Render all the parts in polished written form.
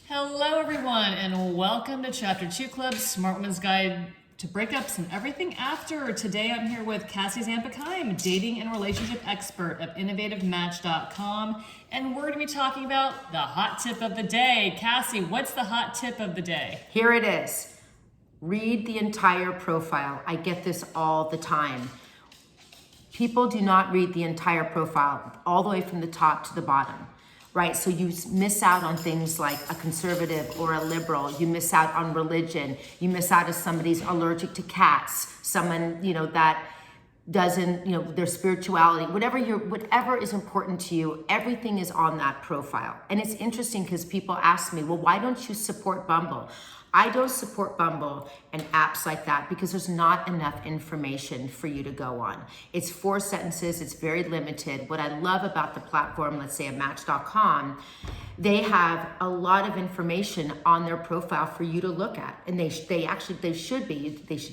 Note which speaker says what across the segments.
Speaker 1: Hello everyone and welcome to Chapter 2 Club, Smart Woman's Guide to Breakups and Everything After. Today I'm here with Cassie Zampa-Keim, dating and relationship expert of innovativematch.com, and we're going to be talking about the hot tip of the day. Cassie, what's the hot tip of the day?
Speaker 2: Here it is. Read the entire profile. I get this all the time. People do not read the entire profile all the way from the top to the bottom, right? So you miss out on things like a conservative or a liberal. You miss out on religion. You miss out if somebody's allergic to cats, someone, that doesn't, their spirituality, whatever is important to you, everything is on that profile. And it's interesting because people ask me, well, why don't you support Bumble? I don't support Bumble and apps like that because there's not enough information for you to go on. It's 4 sentences, it's very limited. What I love about the platform, let's say at Match.com, they have a lot of information on their profile for you to look at. And they should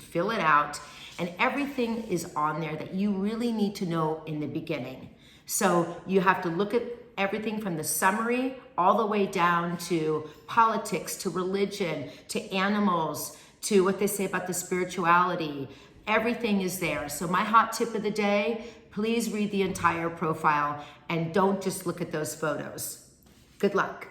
Speaker 2: fill it out. And everything is on there that you really need to know in the beginning. So you have to look at everything from the summary all the way down to politics, to religion, to animals, to what they say about the spirituality. Everything is there. So my hot tip of the day, please read the entire profile and don't just look at those photos. Good luck.